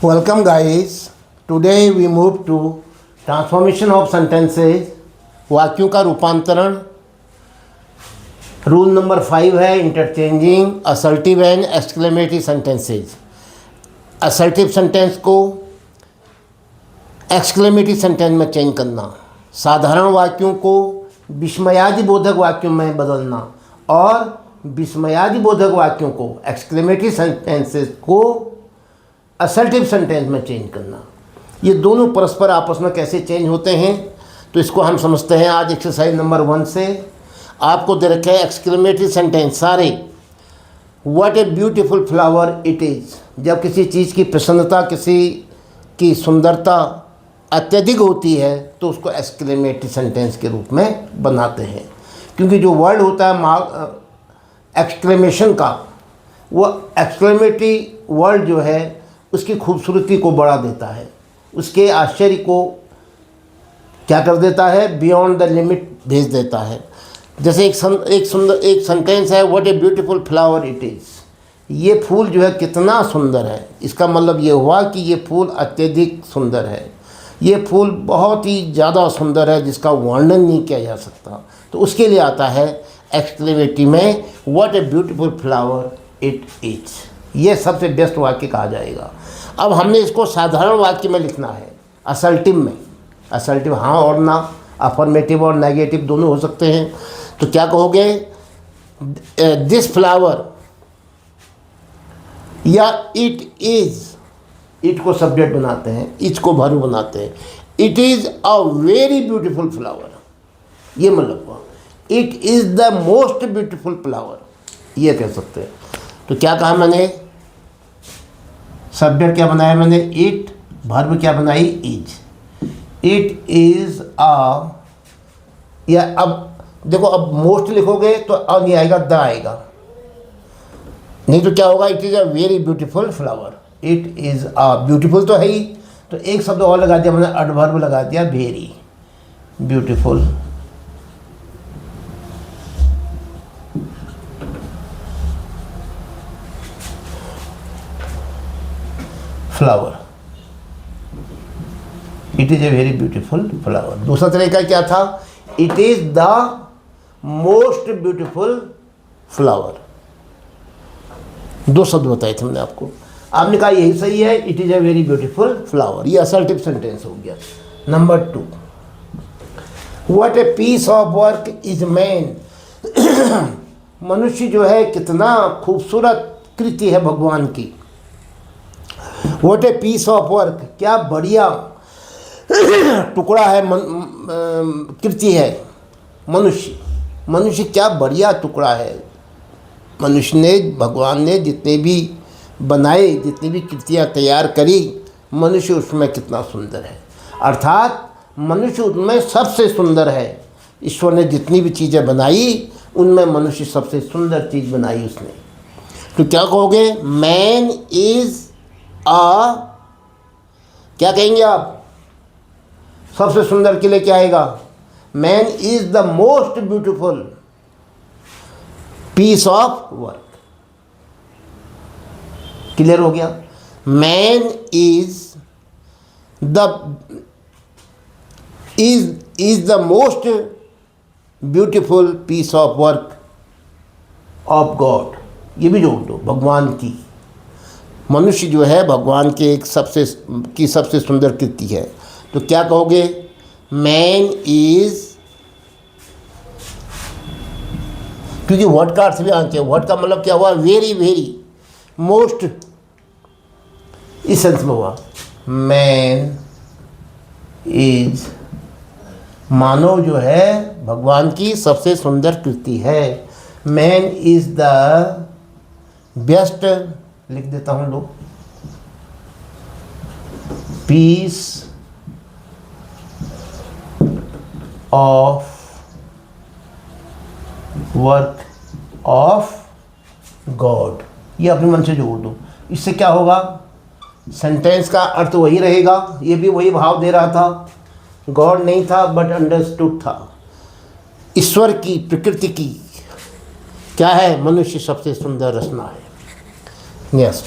Welcome guys. Today we move to transformation of sentences. वाक्यों का रूपांतरण. रूल नंबर 5 है interchanging assertive and exclamatory sentences. Assertive sentence को exclamatory sentence में change करना, साधारण वाक्यों को विस्मयादिबोधक वाक्यों में बदलना और विस्मयादिबोधक वाक्यों को एक्सक्लेमेटरी सेंटेंसेस को असर्टिव सेंटेंस में चेंज करना. ये दोनों परस्पर आपस में कैसे चेंज होते हैं तो इसको हम समझते हैं आज एक्सरसाइज नंबर 1 से. आपको दे रखे हैं एक्सक्लेमेटरी सेंटेंस सारे. What a beautiful flower it is. जब किसी चीज़ की प्रसन्नता, किसी की सुंदरता अत्यधिक होती है तो उसको एक्सक्लेमेटरी सेंटेंस के रूप में बनाते हैं, क्योंकि जो वर्ड होता है एक्सक्लेमेशन का, वो एक्सक्लेमेटरी वर्ड जो है उसकी खूबसूरती को बढ़ा देता है, उसके आश्चर्य को क्या कर देता है, बियॉन्ड द लिमिट भेज देता है. जैसे एक सेंटेंस है what a beautiful flower it is. ये फूल जो है कितना सुंदर है. इसका मतलब ये हुआ कि ये फूल अत्यधिक सुंदर है, ये फूल बहुत ही ज़्यादा सुंदर है जिसका वर्णन नहीं किया जा सकता. तो उसके लिए आता है एक्सक्लेमेटरी में what a beautiful flower it is. ये सबसे बेस्ट वाक्य कहा जाएगा. अब हमने इसको साधारण वाक्य में लिखना है, असर्टिव में. असर्टिव हाँ और ना, अफर्मेटिव और नेगेटिव दोनों हो सकते हैं. तो क्या कहोगे, दिस फ्लावर या इट इज़. इट को सब्जेक्ट बनाते हैं, इज को भरू बनाते हैं. It is a very beautiful flower. ये मतलब हुआ it is the most beautiful flower, ये कह सकते हैं. तो क्या कहा मैंने, सब्जेक्ट क्या बनाया मैंने इट, वर्ब क्या बनाई इज. इट इज़ अ, या अब देखो अब मोस्ट लिखोगे तो अ नहीं आएगा, द आएगा. नहीं तो क्या होगा, it is a very beautiful flower. It is a, beautiful तो है ही, तो एक शब्द और लगा दिया मैंने, एडवर्ब लगा दिया very beautiful flower. It is a very beautiful flower. दूसरा तरीका क्या था, it is the most beautiful flower. दो शब्द बताए थे मैंने आपको, आपने कहा यही सही है, it is a very beautiful flower. ये असर्टिव सेंटेंस हो गया. Number 2, what a piece of work is man. मनुष्य जो है कितना खूबसूरत कृति है भगवान की. What a piece of work, क्या बढ़िया टुकड़ा है, कृति है मनुष्य. मनुष्य क्या बढ़िया टुकड़ा है. मनुष्य ने, भगवान ने जितने भी बनाए, जितनी भी कृतियाँ तैयार करी, मनुष्य उसमें कितना सुंदर है. अर्थात मनुष्य उनमें सबसे सुंदर है. ईश्वर ने जितनी भी चीज़ें बनाई उनमें मनुष्य सबसे सुंदर चीज़ बनाई उसने. तो क्या कहोगे, मैन इज़ आ, क्या कहेंगे आप, सबसे सुंदर के लिए क्या आएगा, man is the most beautiful piece of work. Clear हो गया. Man is the most beautiful piece of work of God. ये भी जोड़ दो, भगवान की. मनुष्य जो है भगवान के एक सबसे सुंदर कृति है. तो क्या कहोगे, मैन इज, क्योंकि वर्ड का अर्थ भी आते हैं. वर्ड का मतलब क्या हुआ, वेरी वेरी, मोस्ट, इस सेंस में हुआ. मैन इज, मानव जो है भगवान की सबसे सुंदर कृति है. मैन इज द बेस्ट, लिख देता हूँ लो, piece of work of God. ये अपने मन से जोड़ दो. इससे क्या होगा, सेंटेंस का अर्थ वही रहेगा. ये भी वही भाव दे रहा था, गॉड नहीं था बट अंडरस्टूड था. ईश्वर की, प्रकृति की क्या है, मनुष्य सबसे सुंदर रचना है. Next,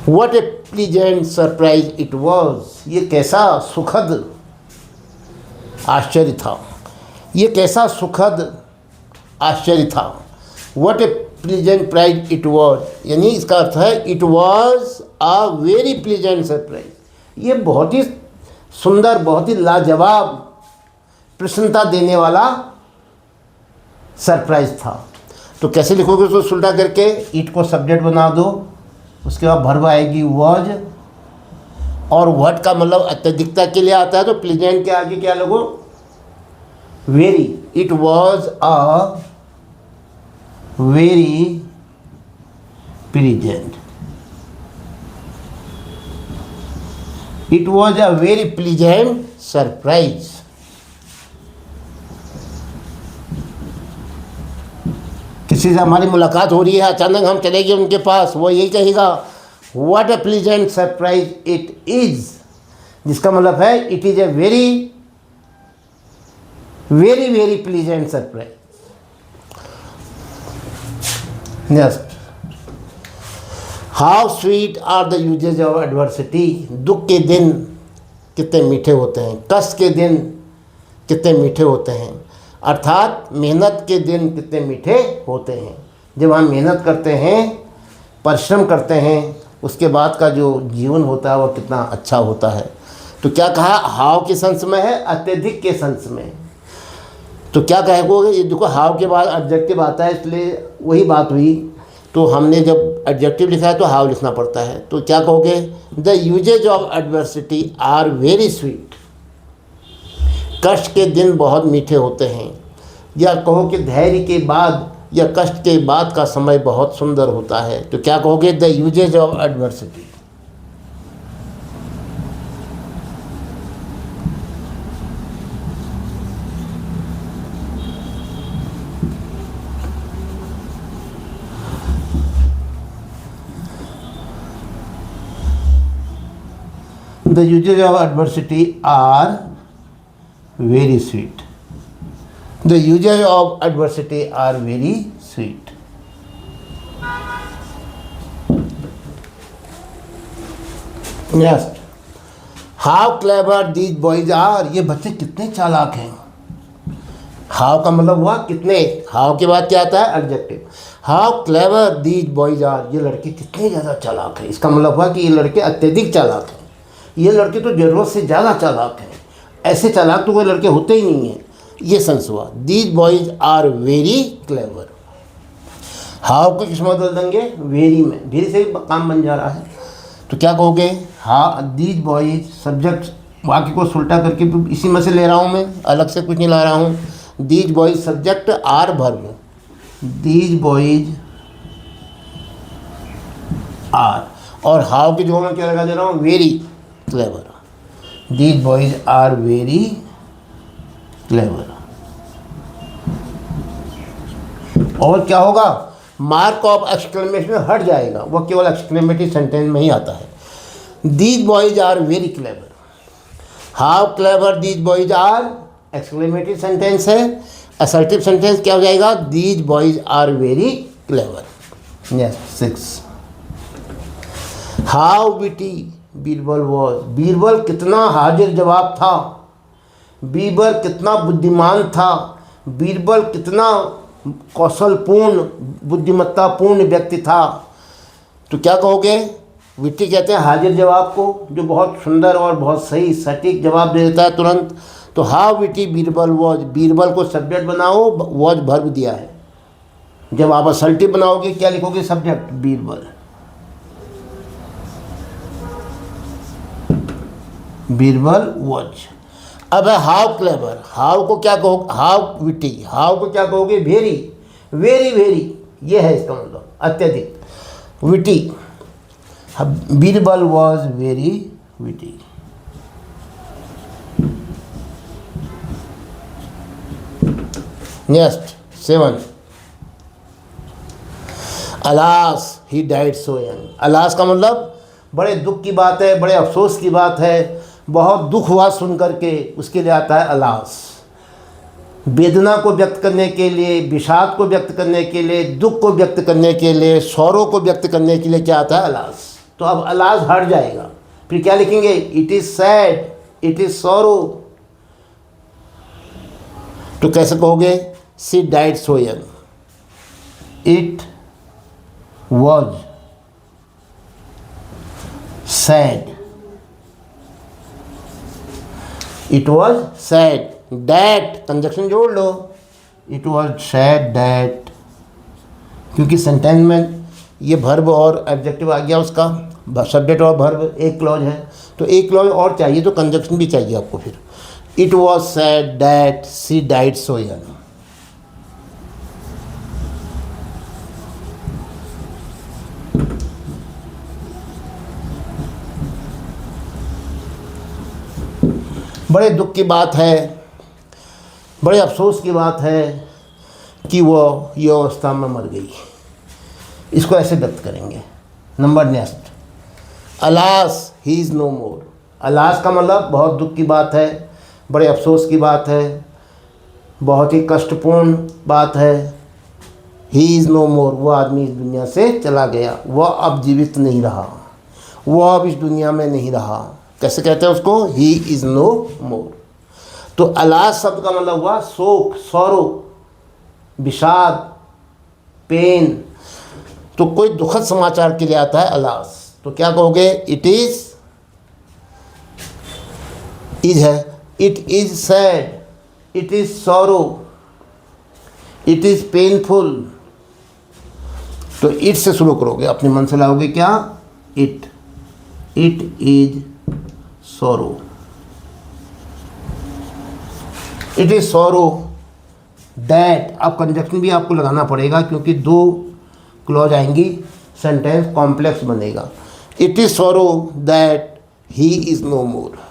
what a pleasant surprise it was, ये कैसा सुखद आश्चर्य था, ये कैसा सुखद आश्चर्य था। What a pleasant prize it was, यानी इसका अर्थ है it was a very pleasant surprise, ये बहुत ही सुंदर, बहुत ही लाजवाब, प्रसन्नता देने वाला सरप्राइज था। तो कैसे लिखोगे उसको उल्टा करके, इट को सब्जेक्ट बना दो, उसके बाद वर्ब आएगी वॉज, और व्हाट का मतलब अत्यधिकता के लिए आता है, तो प्लीजेंट के आगे क्या लगो, very. It was a very pleasant, it was a very pleasant surprise. किसी से हमारी मुलाकात हो रही है, अचानक हम चले गए उनके पास, वो यही कहेगा what a pleasant surprise it is, जिसका मतलब है it is a very very very pleasant surprise. Next, how sweet are the uses of adversity, दुख के दिन कितने मीठे होते हैं, कष्ट के दिन कितने मीठे होते हैं, अर्थात मेहनत के दिन कितने मीठे होते हैं। जब हम मेहनत करते हैं, परिश्रम करते हैं, उसके बाद का जो जीवन होता है वह कितना अच्छा होता है। तो क्या कहा, हाव के सेंस में है, अत्यधिक के सेंस में। तो क्या कहोगे, ये देखो हाव के बाद एडजेक्टिव आता है, इसलिए वही बात हुई। तो हमने जब एडजेक्टिव लिखा है तो हाव लिखना पड़ता है। तो क्या कहोगे, the uses of adversity are very sweet, कष्ट के दिन बहुत मीठे होते हैं। या कहो कि धैर्य के बाद या कष्ट के बाद का समय बहुत सुंदर होता है। तो क्या कहोगे, the uses of adversity. The uses of adversity are very sweet. The uses of adversity are very sweet. Next, how clever these boys are. ये बच्चे कितने चालाक हैं। हाउ का मतलब हुआ कितने, हाउ के बाद क्या आता है, adjective. How clever these boys are, ये लड़के कितने ज़्यादा चालाक हैं। इसका मतलब हुआ कि ये लड़के अत्यधिक चालाक हैं। ये लड़के तो ज़रूरत से ज़्यादा चालाक हैं, ऐसे चालाक तो कोई लड़के होते ही नहीं हैं। ये सेंस हुआ, these boys are very clever. How को किस में बदल देंगे, वेरी में, धीरे से काम बन जा रहा है। तो क्या कहोगे, हाँ दीज बॉयज सब्जेक्ट, वाक्य को उल्टा करके इसी में से ले रहा हूँ मैं, अलग से कुछ नहीं ला रहा हूँ। These boys subject, are verb, these boys are, और हाउ की जगह में क्या लगा दे रहा हूँ, very clever. These boys are very clever. और क्या होगा, मार्क ऑफ एक्सक्लेमेशन हट जाएगा, वह केवल एक्सक्लेमेटरी सेंटेंस में ही आता है। These boys are very clever. How clever these boys are, exclamatory sentence है। असर्टिव सेंटेंस क्या हो जाएगा, these boys are very clever. Yes, 6, how witty Birbal was, Birbal कितना हाजिर जवाब था, बीरबल कितना बुद्धिमान था, बीरबल कितना कौशलपूर्ण, बुद्धिमत्तापूर्ण व्यक्ति था। तो क्या कहोगे, विटी कहते हैं हाजिर जवाब को, जो बहुत सुंदर और बहुत सही सटीक जवाब दे देता है तुरंत। तो how witty Birbal was, Birbal को सब्जेक्ट बनाओ, वॉज वर्ब दिया है। जब आप असल्टिव बनाओगे क्या लिखोगे, सब्जेक्ट बीरबल, बीरबल वॉज। अब है हाउ क्लेवर, हाउ को क्या कहो, हाउ विटी, हाउ को क्या कहोगे, वेरी वेरी वेरी, ये है इसका मतलब अत्यधिक, witty. Birbal was very witty. Next 7, alas he died so young. Alas का मतलब बड़े दुख की बात है, बड़े अफसोस की बात है, बहुत दुख हुआ सुन करके, उसके लिए आता है अलास। वेदना को व्यक्त करने के लिए, विषाद को व्यक्त करने के लिए, दुख को व्यक्त करने के लिए, सौरों को व्यक्त करने के लिए क्या आता है, अलास। तो अब अलास हट जाएगा, फिर क्या लिखेंगे, it is sad, it is sorrow. तो कैसे कहोगे, she died so young, it was sad, it was sad that, conjunction जोड़ लो, इट वॉज सैड डैट, क्योंकि सेंटेंस में ये वर्ब और एडजेक्टिव आ गया, उसका सब्जेक्ट और वर्ब एक क्लॉज है, तो एक क्लॉज और चाहिए, तो कंजक्शन भी चाहिए आपको। फिर it was sad that she died so young. बड़े दुख की बात है, बड़े अफसोस की बात है कि वो ये अवस्था में मर गई। इसको ऐसे व्यक्त करेंगे। Number next, alas he is no more. Alas का मतलब बहुत दुख की बात है, बड़े अफसोस की बात है, बहुत ही कष्टपूर्ण बात है। ही इज़ नो मोर, वो आदमी इस दुनिया से चला गया, वह अब जीवित नहीं रहा, वह अब इस दुनिया में नहीं रहा। कैसे कहते हैं उसको, ही इज़ नो मोर। तो अलास शब्द का मतलब हुआ शोक, सौरो, विषाद, पेन। तो कोई दुखद समाचार के लिए आता है अलास, तो क्या कहोगे, इट इज़ है, it is sad, it is sorrow, it is painful. तो इट से शुरू करोगे, अपने मन से लाओगे क्या, it is sorrow, it is sorrow that. अब कंजक्शन भी आपको लगाना पड़ेगा, क्योंकि दो क्लॉज आएंगी, सेंटेंस कॉम्प्लेक्स बनेगा। It is sorrow that he is no more.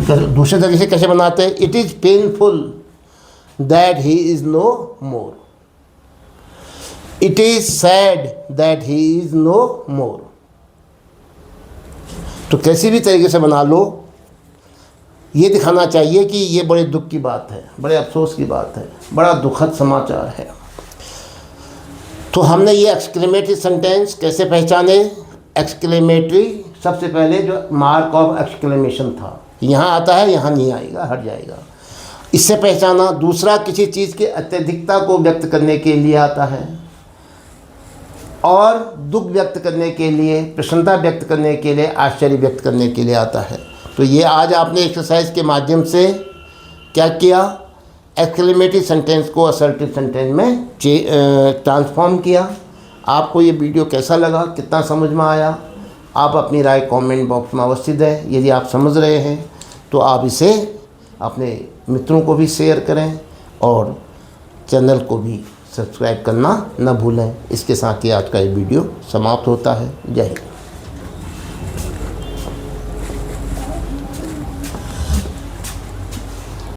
दूसरे तरीके से कैसे बनाते हैं, it is painful that he is no more, it is sad that he is no more. तो कैसी भी तरीके से बना लो, ये दिखाना चाहिए कि ये बड़े दुख की बात है, बड़े अफसोस की बात है, बड़ा दुखद समाचार है। तो हमने ये एक्सक्लेमेटरी सेंटेंस कैसे पहचाने। एक्सक्लेमेटरी सबसे पहले जो मार्क ऑफ एक्सक्लेमेशन था, यहाँ आता है, यहाँ नहीं आएगा, हट जाएगा, इससे पहचाना। दूसरा, किसी चीज़ की अत्यधिकता को व्यक्त करने के लिए आता है, और दुख व्यक्त करने के लिए, प्रसन्नता व्यक्त करने के लिए, आश्चर्य व्यक्त करने के लिए आता है। तो ये आज आपने एक्सरसाइज के माध्यम से क्या किया, एक्सक्लेमेटरी सेंटेंस को असर्टिव सेंटेंस में ट्रांसफॉर्म किया। आपको ये वीडियो कैसा लगा, कितना समझ में आया, आप अपनी राय कमेंट बॉक्स में अवश्य दें। यदि आप समझ रहे हैं तो आप इसे अपने मित्रों को भी शेयर करें, और चैनल को भी सब्सक्राइब करना न भूलें। इसके साथ ही आज का ये वीडियो समाप्त होता है। जय हिंद।